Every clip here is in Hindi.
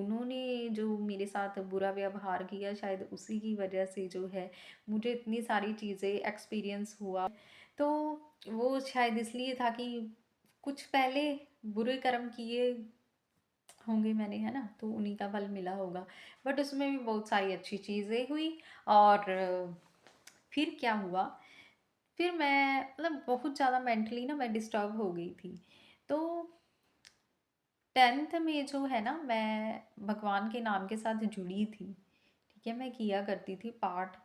उन्होंने जो मेरे साथ बुरा व्यवहार किया, शायद उसी की वजह से जो है मुझे इतनी सारी चीज़ें एक्सपीरियंस हुआ। तो वो शायद इसलिए था कि कुछ पहले बुरे कर्म किए होंगे मैंने, है ना? तो उन्हीं का फल मिला होगा। बट उसमें भी बहुत सारी अच्छी चीज़ें हुई। और फिर क्या हुआ, फिर मैं मतलब बहुत ज़्यादा मेंटली ना मैं डिस्टर्ब हो गई थी। तो 10th में जो है ना, मैं भगवान के नाम के साथ जुड़ी थी। ठीक है, मैं किया करती थी पाठ,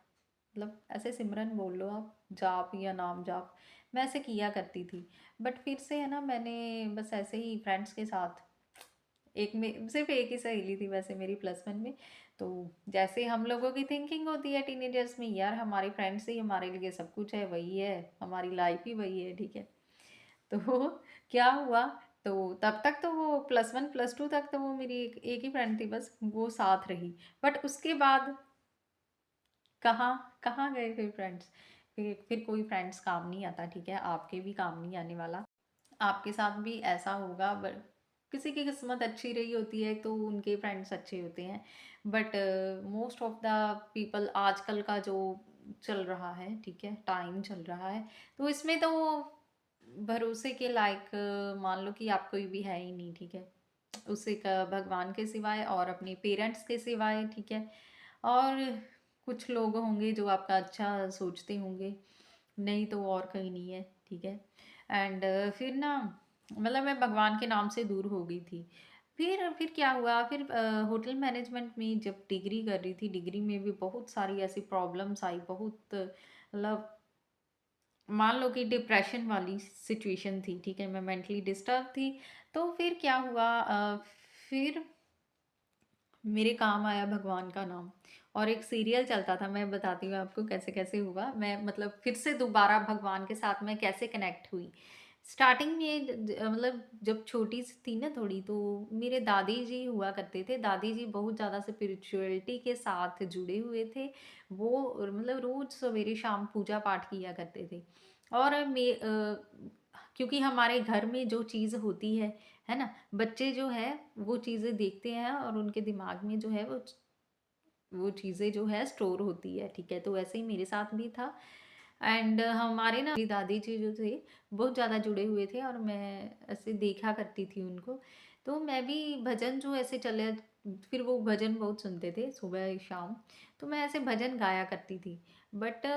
मतलब ऐसे सिमरन बोल लो आप, जाप या नाम जाप, मैं ऐसे किया करती थी। बट फिर से है ना, मैंने बस ऐसे ही फ्रेंड्स के साथ, एक में सिर्फ एक ही सहेली थी वैसे मेरी +1 में। तो जैसे हम लोगों की थिंकिंग होती है टीनेजर्स में, यार हमारी फ्रेंड्स ही हमारे लिए सब कुछ है, वही है हमारी लाइफ ही वही है, ठीक है। तो क्या हुआ, तो तब तक तो वो +1 +2 तक तो वो मेरी एक ही फ्रेंड थी, बस वो साथ रही। बट उसके बाद कहाँ कहाँ गए फिर फ्रेंड्स, फिर कोई फ्रेंड्स काम नहीं आता, ठीक है, आपके भी काम नहीं आने वाला। आपके साथ भी ऐसा होगा, बट किसी की किस्मत अच्छी रही होती है तो उनके फ्रेंड्स अच्छे होते हैं। But most of the people आजकल का जो चल रहा है, ठीक है, टाइम चल रहा है, तो इसमें तो भरोसे के लायक मान लो कि आप कोई भी है ही नहीं, ठीक है, उसे का भगवान के सिवाय और अपने पेरेंट्स के सिवाय, ठीक है। और कुछ लोग होंगे जो आपका अच्छा सोचते होंगे, नहीं तो और कहीं नहीं है, ठीक है। एंड फिर ना, मतलब मैं भगवान के नाम से दूर हो गई थी। फिर क्या हुआ, फिर होटल मैनेजमेंट में जब डिग्री कर रही थी, डिग्री में भी बहुत सारी ऐसी प्रॉब्लम्स आई, बहुत मतलब मान लो कि डिप्रेशन वाली सिचुएशन थी, ठीक है, मैं मेंटली डिस्टर्ब थी। तो फिर क्या हुआ, फिर मेरे काम आया भगवान का नाम। और एक सीरियल चलता था, मैं बताती हूँ आपको कैसे कैसे हुआ, मैं मतलब फिर से दोबारा भगवान के साथ मैं कैसे कनेक्ट हुई। स्टार्टिंग में मतलब जब छोटी सी थी ना थोड़ी, तो मेरे दादी जी हुआ करते थे, दादी जी बहुत ज़्यादा स्पिरिचुअलिटी के साथ जुड़े हुए थे। वो मतलब रोज सवेरे शाम पूजा पाठ किया करते थे। और क्योंकि हमारे घर में जो चीज़ होती है ना, बच्चे जो है वो चीज़ें देखते हैं और उनके दिमाग में जो है वो चीज़ें जो है स्टोर होती है, ठीक है। तो वैसे ही मेरे साथ भी था। एंड हमारे ना मेरी दादी जी जो थे बहुत ज़्यादा जुड़े हुए थे, और मैं ऐसे देखा करती थी उनको। तो मैं भी भजन जो ऐसे चले, फिर वो भजन बहुत सुनते थे सुबह शाम, तो मैं ऐसे भजन गाया करती थी। बट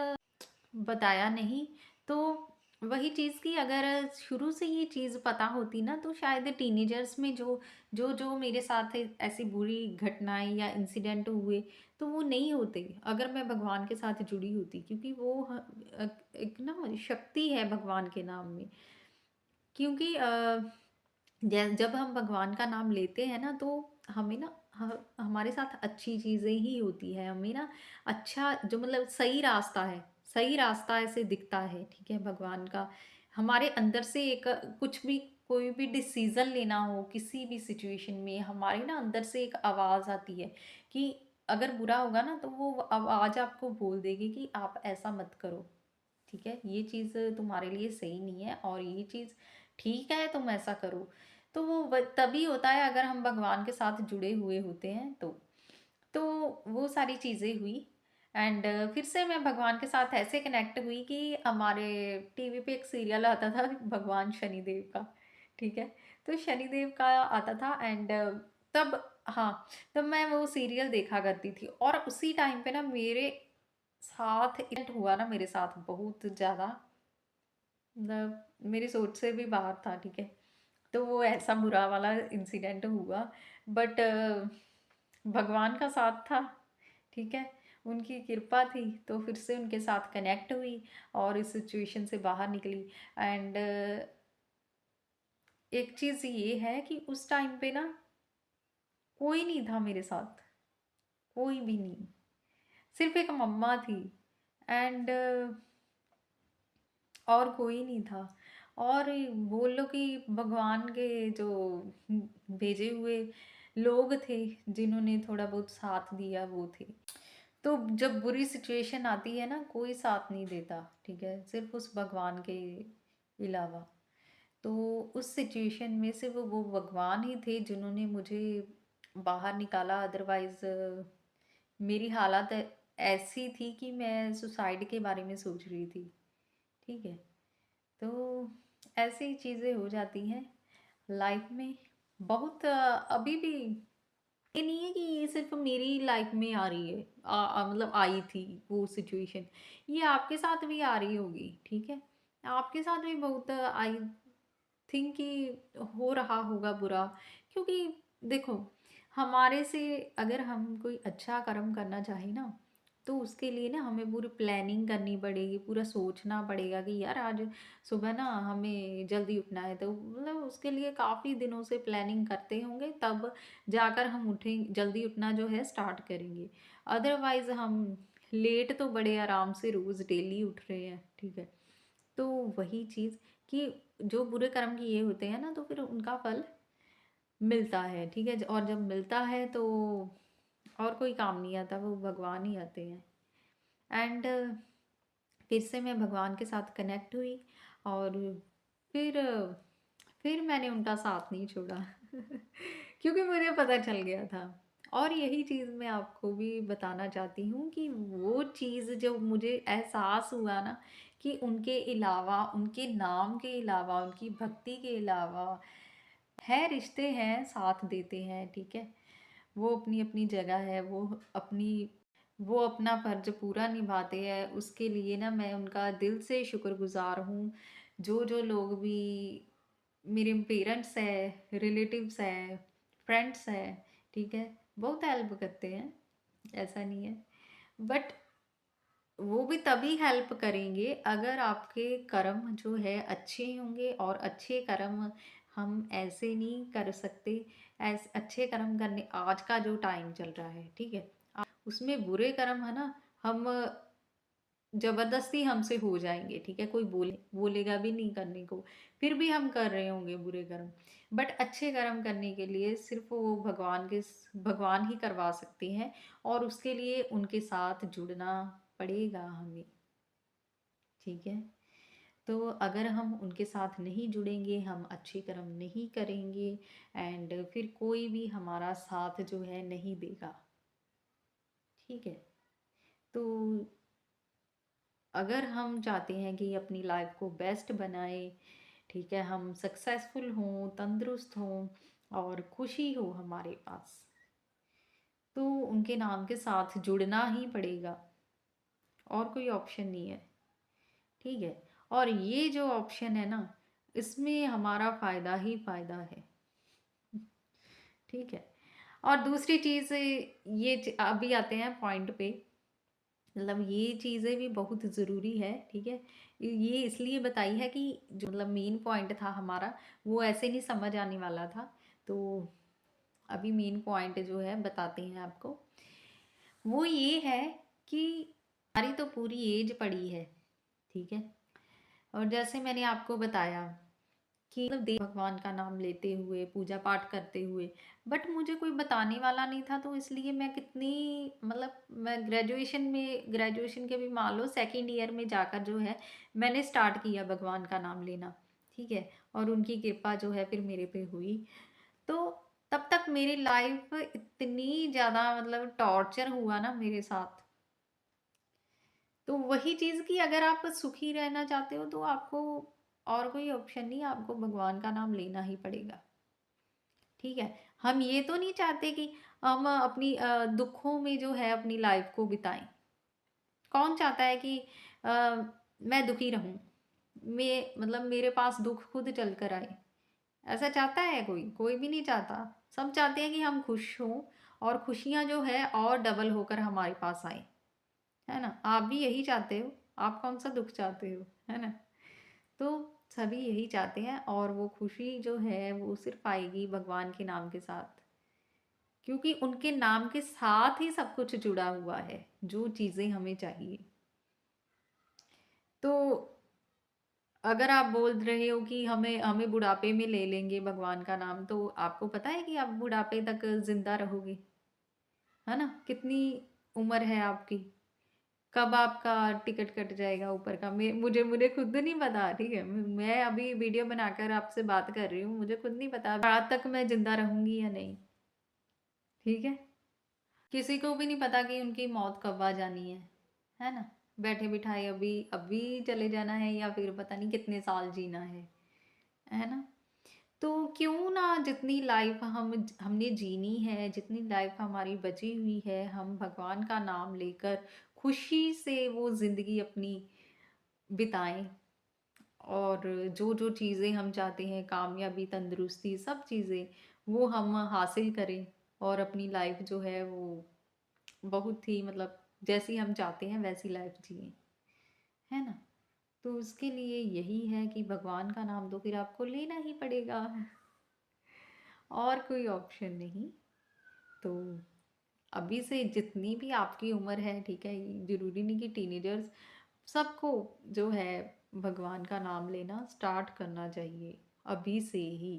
बताया नहीं। तो वही चीज़ कि अगर शुरू से ये चीज़ पता होती ना, तो शायद टीनेजर्स में जो जो जो मेरे साथ ऐसी बुरी घटनाएं या इंसिडेंट हुए, तो वो नहीं होते अगर मैं भगवान के साथ जुड़ी होती, क्योंकि वो एक ना शक्ति है भगवान के नाम में। क्योंकि जब हम भगवान का नाम लेते हैं ना, तो हमें ना हमारे साथ अच्छी चीज़ें ही होती है, हमें ना अच्छा जो मतलब सही रास्ता है, सही रास्ता ऐसे दिखता है, ठीक है, भगवान का। हमारे अंदर से एक कुछ भी, कोई भी डिसीजन लेना हो किसी भी सिचुएशन में, हमारी ना अंदर से एक आवाज़ आती है कि अगर बुरा होगा ना, तो वो आवाज़ आपको बोल देगी कि आप ऐसा मत करो, ठीक है, ये चीज़ तुम्हारे लिए सही नहीं है और ये चीज़ ठीक है, तुम ऐसा करो। तो वो तभी होता है अगर हम भगवान के साथ जुड़े हुए होते हैं तो वो सारी चीज़ें हुई। एंड फिर से मैं भगवान के साथ ऐसे कनेक्ट हुई कि हमारे टीवी पे एक सीरियल आता था भगवान शनिदेव का, ठीक है। तो शनिदेव का आता था। एंड तब, हाँ, तब मैं वो सीरियल देखा करती थी, और उसी टाइम पे ना मेरे साथ इवेंट हुआ ना, मेरे साथ बहुत ज़्यादा, मतलब मेरी सोच से भी बाहर था, ठीक है। तो वो ऐसा बुरा वाला इंसिडेंट हुआ। बट भगवान का साथ था, ठीक है, उनकी कृपा थी, तो फिर से उनके साथ कनेक्ट हुई और इस सिचुएशन से बाहर निकली। एंड एक चीज़ ये है कि उस टाइम पे ना कोई नहीं था मेरे साथ, कोई भी नहीं, सिर्फ एक मम्मा थी। एंड और कोई नहीं था। और बोल लो कि भगवान के जो भेजे हुए लोग थे जिन्होंने थोड़ा बहुत साथ दिया, वो थे। तो जब बुरी सिचुएशन आती है ना, कोई साथ नहीं देता, ठीक है, सिर्फ उस भगवान के अलावा। तो उस सिचुएशन में सिर्फ वो भगवान ही थे जिन्होंने मुझे बाहर निकाला, अदरवाइज़ मेरी हालत ऐसी थी कि मैं सुसाइड के बारे में सोच रही थी, ठीक है? तो ऐसी चीज़ें हो जाती हैं लाइफ में। बहुत अभी भी ये नहीं है कि ये सिर्फ़ मेरी लाइफ में आ रही है, मतलब आई थी वो सिचुएशन, ये आपके साथ भी आ रही होगी, ठीक है? आपके साथ भी बहुत आई थिंक कि हो रहा होगा बुरा, क्योंकि देखो, हमारे से अगर हम कोई अच्छा कर्म करना चाहें ना, तो उसके लिए ना हमें पूरी प्लानिंग करनी पड़ेगी, पूरा सोचना पड़ेगा कि यार आज सुबह ना हमें जल्दी उठना है, तो मतलब उसके लिए काफ़ी दिनों से प्लानिंग करते होंगे, तब जाकर हम उठें, जल्दी उठना जो है स्टार्ट करेंगे। अदरवाइज़ हम लेट तो बड़े आराम से रोज़ डेली उठ रहे हैं, ठीक है? तो वही चीज़ कि जो बुरे कर्म किए होते हैं ना, तो फिर उनका फल मिलता है, ठीक है? और जब मिलता है तो और कोई काम नहीं आता, वो भगवान ही आते हैं। एंड फिर से मैं भगवान के साथ कनेक्ट हुई, और फिर फिर मैंने उनका साथ नहीं छोड़ा क्योंकि मुझे पता चल गया था। और यही चीज़ मैं आपको भी बताना चाहती हूँ कि वो चीज़ जो मुझे एहसास हुआ ना, कि उनके अलावा, उनके नाम के अलावा, उनकी भक्ति के अलावा है रिश्ते हैं, साथ देते हैं, ठीक है? वो अपनी अपनी जगह है, वो अपना फर्ज पूरा निभाते हैं, उसके लिए ना मैं उनका दिल से शुक्रगुजार हूँ। जो जो लोग भी मेरे पेरेंट्स है, रिलेटिव्स है, फ्रेंड्स है, ठीक है, बहुत हेल्प करते हैं, ऐसा नहीं है। बट वो भी तभी हेल्प करेंगे अगर आपके कर्म जो है अच्छे होंगे, और अच्छे कर्म हम ऐसे नहीं कर सकते। ऐसे अच्छे कर्म करने, आज का जो टाइम चल रहा है, ठीक है, उसमें बुरे कर्म है ना, हम जबरदस्ती हमसे हो जाएंगे, ठीक है, कोई बोलेगा भी नहीं करने को, फिर भी हम कर रहे होंगे बुरे कर्म। बट अच्छे कर्म करने के लिए सिर्फ वो भगवान ही करवा सकते हैं, और उसके लिए उनके साथ जुड़ना पड़ेगा हमें, ठीक है? तो अगर हम उनके साथ नहीं जुड़ेंगे, हम अच्छे कर्म नहीं करेंगे, एंड फिर कोई भी हमारा साथ जो है नहीं देगा, ठीक है? तो अगर हम चाहते हैं कि अपनी लाइफ को बेस्ट बनाए, ठीक है, हम सक्सेसफुल हों, तंदुरुस्त हों, और खुशी हो हमारे पास, तो उनके नाम के साथ जुड़ना ही पड़ेगा, और कोई ऑप्शन नहीं है, ठीक है? और ये जो ऑप्शन है ना, इसमें हमारा फ़ायदा ही फ़ायदा है, ठीक है? और दूसरी चीज़, अभी आते हैं पॉइंट पे, मतलब ये चीज़ें भी बहुत ज़रूरी है, ठीक है? ये इसलिए बताई है कि जो मतलब मेन पॉइंट था हमारा, वो ऐसे नहीं समझ आने वाला था। तो अभी मेन पॉइंट जो है बताते हैं आपको। वो ये है कि हमारी तो पूरी एज पड़ी है, ठीक है? और जैसे मैंने आपको बताया कि मतलब देव भगवान का नाम लेते हुए, पूजा पाठ करते हुए, बट मुझे कोई बताने वाला नहीं था, तो इसलिए मैं कितनी, मतलब मैं ग्रेजुएशन के भी मान लो सेकंड ईयर में जाकर जो है मैंने स्टार्ट किया भगवान का नाम लेना, ठीक है? और उनकी कृपा जो है फिर मेरे पे हुई। तो तब तक मेरी लाइफ इतनी ज़्यादा मतलब टॉर्चर हुआ ना मेरे साथ। तो वही चीज़ कि अगर आप सुखी रहना चाहते हो, तो आपको और कोई ऑप्शन नहीं, आपको भगवान का नाम लेना ही पड़ेगा, ठीक है? हम ये तो नहीं चाहते कि हम अपनी दुखों में जो है अपनी लाइफ को बिताएं। कौन चाहता है कि अ, मैं दुखी रहूं, मैं मतलब मेरे पास दुख खुद चल कर आए? ऐसा चाहता है कोई? कोई भी नहीं चाहता। सब चाहते हैं कि हम खुश हों, और खुशियां जो है और डबल होकर हमारे पास आए, है ना? आप भी यही चाहते हो, आप कौन सा दुख चाहते हो, है ना? तो सभी यही चाहते हैं, और वो खुशी जो है वो सिर्फ आएगी भगवान के नाम के साथ, क्योंकि उनके नाम के साथ ही सब कुछ जुड़ा हुआ है, जो चीज़ें हमें चाहिए। तो अगर आप बोल रहे हो कि हमें हमें बुढ़ापे में ले लेंगे भगवान का नाम, तो आपको पता है कि आप बुढ़ापे तक जिंदा रहोगे, है ना? कितनी उम्र है आपकी? कब आपका टिकट कट जाएगा ऊपर का? मुझे मुझे खुद नहीं पता, ठीक है? मैं अभी वीडियो बनाकर आपसे बात कर रही हूँ, मुझे खुद नहीं पता रात तक मैं जिंदा रहूंगी या नहीं। ठीक है? किसी को भी नहीं पता कि उनकी मौत कब आ जानी है ना? बैठे-बिठाए अभी अभी चले जाना है या फिर पता नहीं कितने साल जीना है ना? तो क्यों ना जितनी लाइफ हमने जीनी है, जितनी लाइफ हमारी बची हुई है, हम भगवान का नाम लेकर खुशी से वो ज़िंदगी अपनी बिताएँ और जो-जो चीज़ें हम चाहते हैं, कामयाबी, तंदुरुस्ती, सब चीज़ें, वो हम हासिल करें और अपनी लाइफ जो है वो बहुत ही मतलब जैसी हम चाहते हैं वैसी लाइफ जिएँ, है ना? तो उसके लिए यही है कि भगवान का नाम तो फिर आपको लेना ही पड़ेगा और कोई ऑप्शन नहीं। तो अभी से जितनी भी आपकी उम्र है, ठीक है? ज़रूरी नहीं कि टीनेजर्स सबको जो है भगवान का नाम लेना स्टार्ट करना चाहिए, अभी से ही।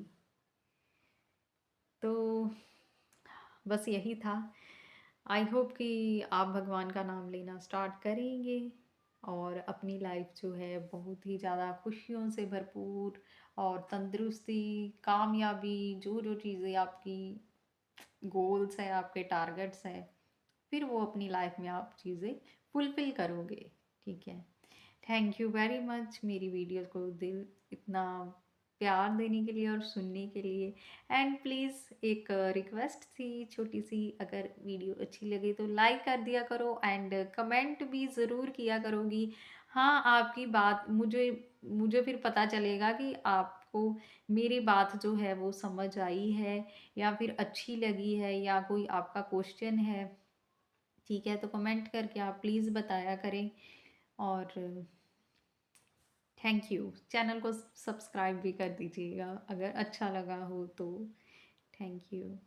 तो बस यही था। आई होप कि आप भगवान का नाम लेना स्टार्ट करेंगे और अपनी लाइफ जो है बहुत ही ज़्यादा खुशियों से भरपूर और तंदुरुस्ती, कामयाबी, जो-जो चीज़ें आपकी गोल्स हैं, आपके टारगेट्स हैं, फिर वो अपनी लाइफ में आप चीज़ें फुलफ़िल करोगे, ठीक है? थैंक यू वेरी मच मेरी वीडियोज़ को दिल इतना प्यार देने के लिए और सुनने के लिए एंड प्लीज़ एक रिक्वेस्ट थी छोटी सी, अगर वीडियो अच्छी लगे तो लाइक कर दिया करो एंड कमेंट भी ज़रूर किया करोगी। हाँ, आपकी बात मुझे मुझे फिर पता चलेगा कि आपको मेरी बात जो है वो समझ आई है या फिर अच्छी लगी है या कोई आपका क्वेश्चन है, ठीक है? तो कमेंट करके आप प्लीज़ बताया करें और थैंक यू। चैनल को सब्सक्राइब भी कर दीजिएगा अगर अच्छा लगा हो तो। Thank you.